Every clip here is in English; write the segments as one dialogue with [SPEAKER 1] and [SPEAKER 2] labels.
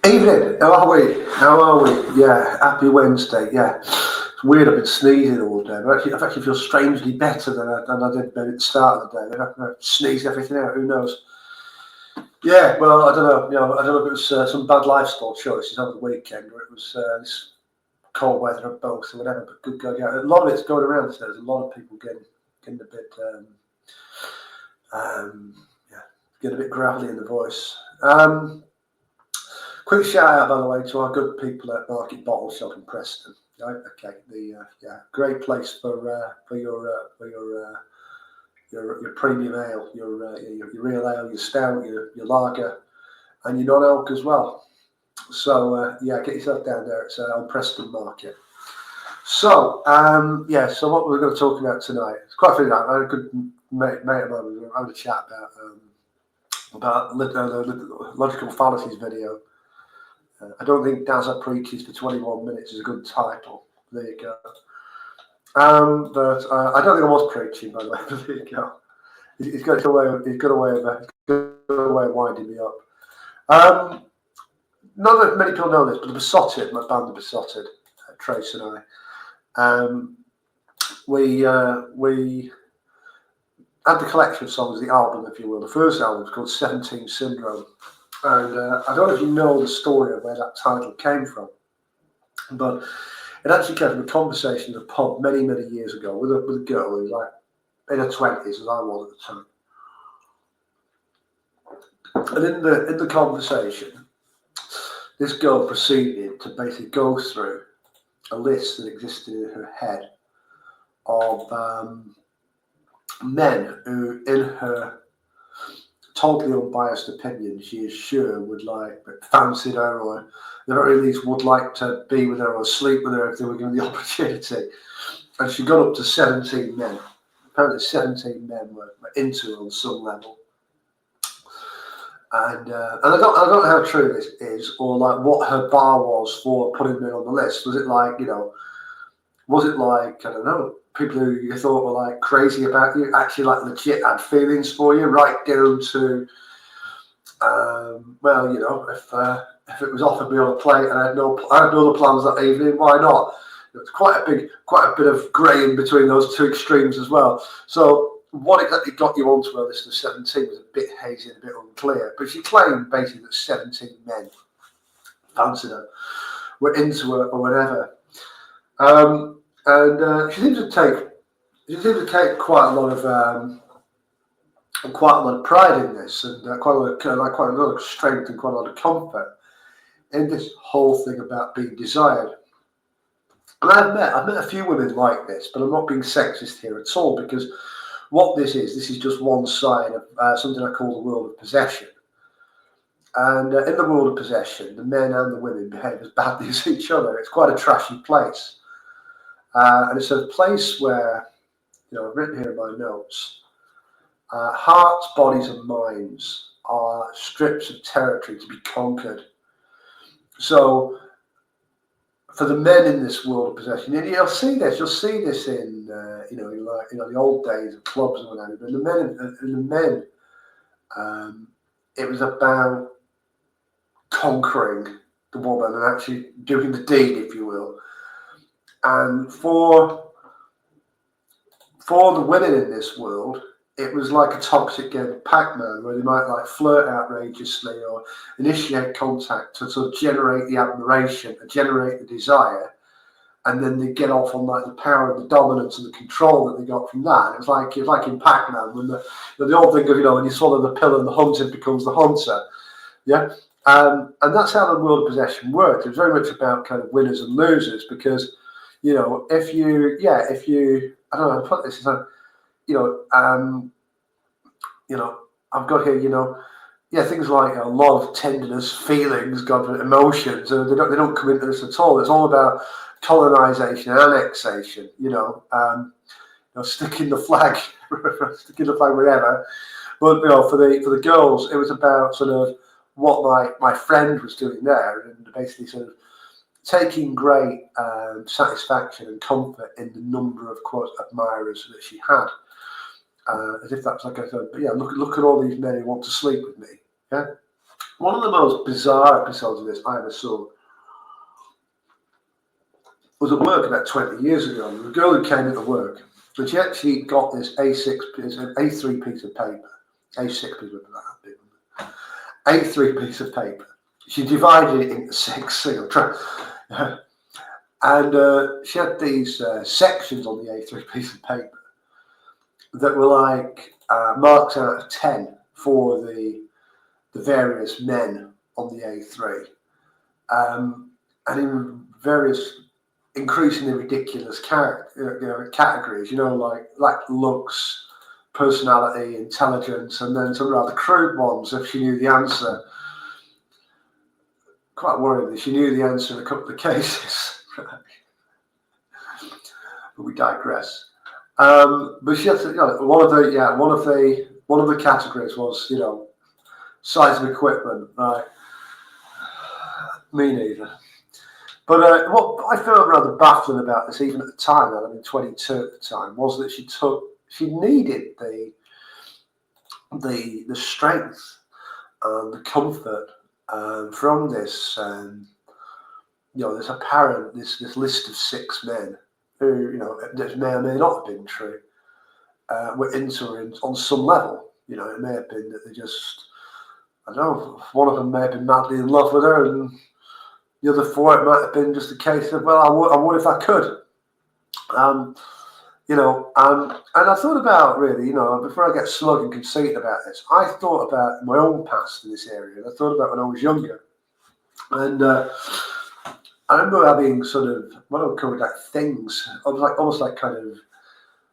[SPEAKER 1] Evening, how are we? How are we? Yeah, happy Wednesday. Yeah, it's weird. I've been sneezing all day, but I've actually feel strangely better than I did maybe at the start of the day. Maybe I've sneezed everything out. Who knows? Yeah, well, I don't know. I don't know if it was some bad lifestyle choices over the weekend, or it was this cold weather, or both, or whatever. But good God, yeah, a lot of it's going around. So there's a lot of people getting a bit, yeah, getting a bit gravelly in the voice. Quick shout out, by the way, to our good people at Market Bottle Shop in Preston. Right? Okay, yeah, great place for your premium ale, your real ale, your stout, your lager, and your non-alc as well. So yeah, get yourself down there. It's on Preston Market. So yeah, so what we're going to talk about tonight? It's quite funny. I had a good mate of mine. We were having a chat about the logical fallacies video. I don't think Dazza preaches for 21 minutes is a good title. There you go. But I don't think I was preaching, by the way. But there you go. He's got a way of winding me up. Not that many people know this, but the Besotted, my band, the Besotted, Trace and I, we had the collection of songs, the album, if you will. The first album was called 17 Syndrome. And I don't know if you know the story of where that title came from, but it actually came from a conversation in a pub many, many years ago with a girl who was like in her 20s, as I was at the time. And in the conversation, this girl proceeded to basically go through a list that existed in her head of men who, in her totally unbiased opinion, she is sure would fancied her, or at the very least would like to be with her or sleep with her if they were given the opportunity. And she got up to 17 men. Apparently 17 men were into her on some level. And I don't know how true this is, or like what her bar was for putting me on the list. Was it like, I don't know, people who you thought were like crazy about you actually like legit had feelings for you, right down to if it was offered me on a plate and I had no other plans that evening, why not? It's quite a bit of grey in between those two extremes as well. So what exactly got you onto a list of 17 was a bit hazy and a bit unclear. But she claimed basically that 17 men fancied her, were into her or whatever. And she seems to take quite a lot of pride in this, and quite a lot of strength and quite a lot of comfort in this whole thing about being desired. And I've met a few women like this, but I'm not being sexist here at all, because what this is just one side of something I call the world of possession. And in the world of possession, the men and the women behave as badly as each other. It's quite a trashy place. And it's a place where, I've written here in my notes, hearts, bodies, and minds are strips of territory to be conquered. So, for the men in this world of possession, and you'll see this in the old days of clubs and whatever. But the men, it was about conquering the woman and actually doing the deed, if you will. And for the women in this world, it was like a toxic game of Pac-Man, where they might like flirt outrageously or initiate contact to sort of generate the admiration and generate the desire, and then they get off on like the power and the dominance and the control that they got from that. It was like in Pac-Man when the old thing of when you swallow the pill and the hunted becomes the hunter, yeah. And that's how the world of possession worked. It was very much about kind of winners and losers, because if you I don't know how to put this. It's like, I've got here, things like love, tenderness, feelings, emotions, and they don't come into this at all. It's all about colonization and annexation. Sticking the flag, wherever. But for the girls, it was about sort of what my friend was doing there, and basically sort of taking great satisfaction and comfort in the number of quote admirers that she had. As if that's like look at all these men who want to sleep with me. Yeah. One of the most bizarre episodes of this I ever saw was at work about 20 years ago. There was a girl who came into work, and she actually got this A3 piece of paper, A6 piece of paper, A3 piece of paper. She divided it into 6, and she had these sections on the A3 piece of paper that were like marks out of 10 for the various men on the A3, and in various increasingly ridiculous categories, like looks, personality, intelligence, and then some rather crude ones if she knew the answer. Quite worryingly, she knew the answer in a couple of cases. But we digress. But she had to, one of the categories was, size of equipment. Right? Me neither. But what I found rather baffling about this, even at the time, I mean 22 at the time, was that she needed the strength and the comfort from this, this apparent this list of 6 men who, that may or may not have been true, were into her on some level. It may have been that they just, I don't know, one of them may have been madly in love with her, and the other 4, it might have been just a case of, well, I would if I could. And I thought about, really, before I get smug and conceited about this, I thought about my own past in this area, and I thought about when I was younger. And I remember having sort of, what I would call it, like things, almost like kind of,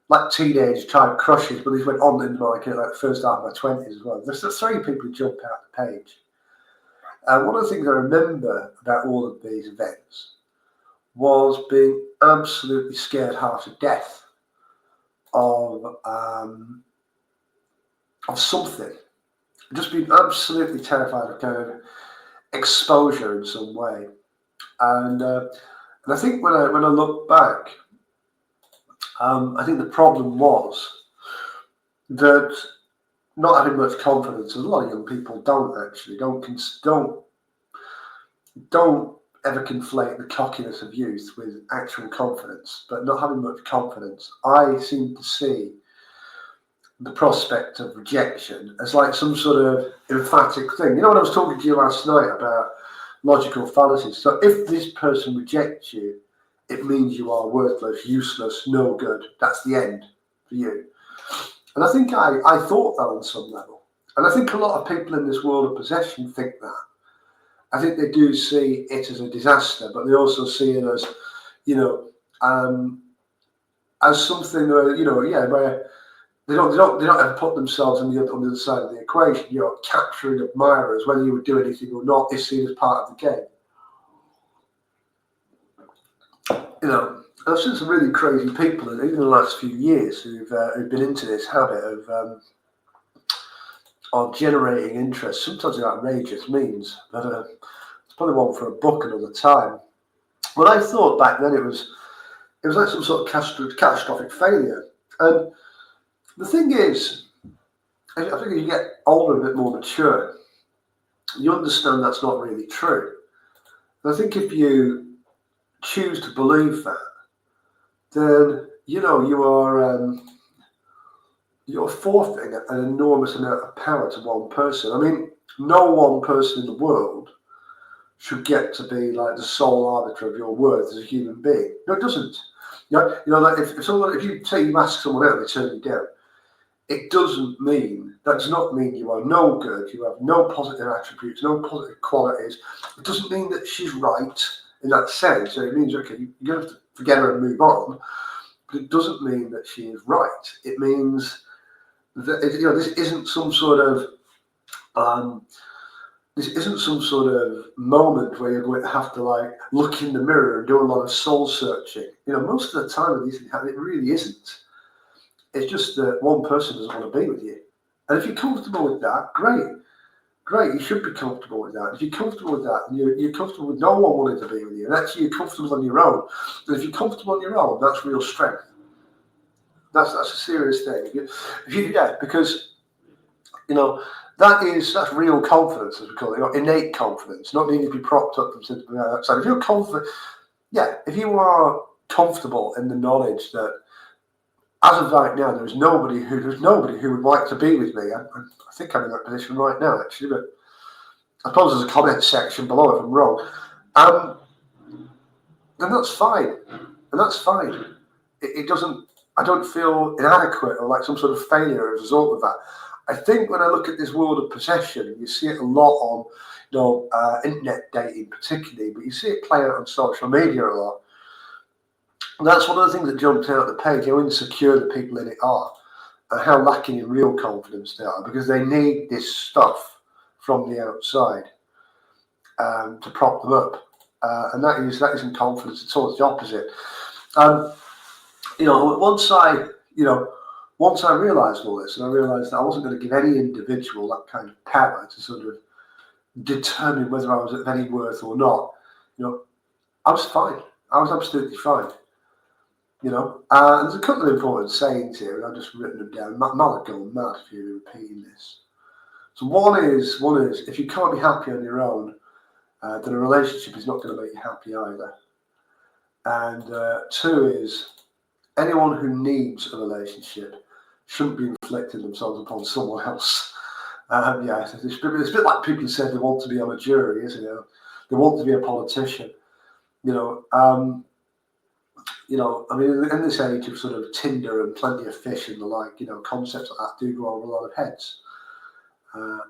[SPEAKER 1] like teenage type crushes, but these went on in like the first half of my 20s as well. There's 3 people who jump out the page. One of the things I remember about all of these events was being absolutely scared half to death of something. Just being absolutely terrified of kind of exposure in some way. And I think when I look back, I think the problem was that not having much confidence, and a lot of young people don't ever conflate the cockiness of youth with actual confidence, but not having much confidence, I seem to see the prospect of rejection as like some sort of emphatic thing. When I was talking to you last night about logical fallacies, so if this person rejects you, it means you are worthless, useless, no good. That's the end for you. And I think I thought that on some level. And I think a lot of people in this world of possession think that. I think they do see it as a disaster, but they also see it as, as something where, where they don't ever put themselves on the other side of the equation. Capturing admirers, whether you would do anything or not, is seen as part of the game. I've seen some really crazy people, even in the last few years, who've been into this habit of generating interest, sometimes in outrageous means. But it's probably one for a book another time. But I thought back then it was like some sort of catastrophic failure. And the thing is, I think as you get older, a bit more mature, you understand that's not really true. And I think if you choose to believe that, then you're forfeiting an enormous amount of power to one person. I mean, no one person in the world should get to be like the sole arbiter of your worth as a human being. No, it doesn't. Like if you ask someone out, they turn you down. It does not mean you are no good. You have no positive attributes, no positive qualities. It doesn't mean that she's right in that sense. So it means, okay, you're going to have to forget her and move on. But it doesn't mean that she is right. It means that this isn't some sort of moment where you're going to have to look in the mirror and do a lot of soul searching. Most of the time it really isn't. It's just that one person doesn't want to be with you. And if you're comfortable with that, great. You should be comfortable with that. If you're comfortable with that, and you're comfortable with no one wanting to be with you, and actually you're comfortable on your own, then if you're comfortable on your own, that's real strength. That's a serious thing. Because That's real confidence, as we call it, innate confidence, not needing to be propped up from something outside. If you're confident, if you are comfortable in the knowledge that, as of right now, there's nobody who would like to be with me. I think I'm in that position right now, actually, but I suppose there's a comment section below if I'm wrong. Then that's fine, and that's fine. It doesn't. I don't feel inadequate or like some sort of failure as a result of that. I think when I look at this world of possession, you see it a lot on, internet dating particularly, but you see it play out on social media a lot. And that's one of the things that jumps out at the page, how insecure the people in it are, and how lacking in real confidence they are, because they need this stuff from the outside to prop them up. And that isn't confidence at all, it's the opposite. Once I realised all this, and I realised that I wasn't going to give any individual that kind of power to sort of determine whether I was of any worth or not, I was fine. I was absolutely fine. And there's a couple of important sayings here, and I've just written them down. I'll go mad if you're repeating this. So one is, if you can't be happy on your own, then a relationship is not going to make you happy either. And two is, anyone who needs a relationship shouldn't be inflicting themselves upon someone else. It's a bit like people who said they want to be on a jury, isn't it? They want to be a politician. In this age of sort of Tinder and Plenty of Fish and the like, concepts like that do go over a lot of heads.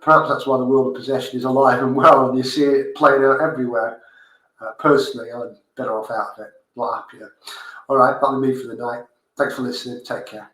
[SPEAKER 1] Perhaps that's why the world of possession is alive and well, and you see it playing out everywhere. Personally, I'm better off out of it, a lot happier. All right, that'll be me for the night. Thanks for listening. Take care.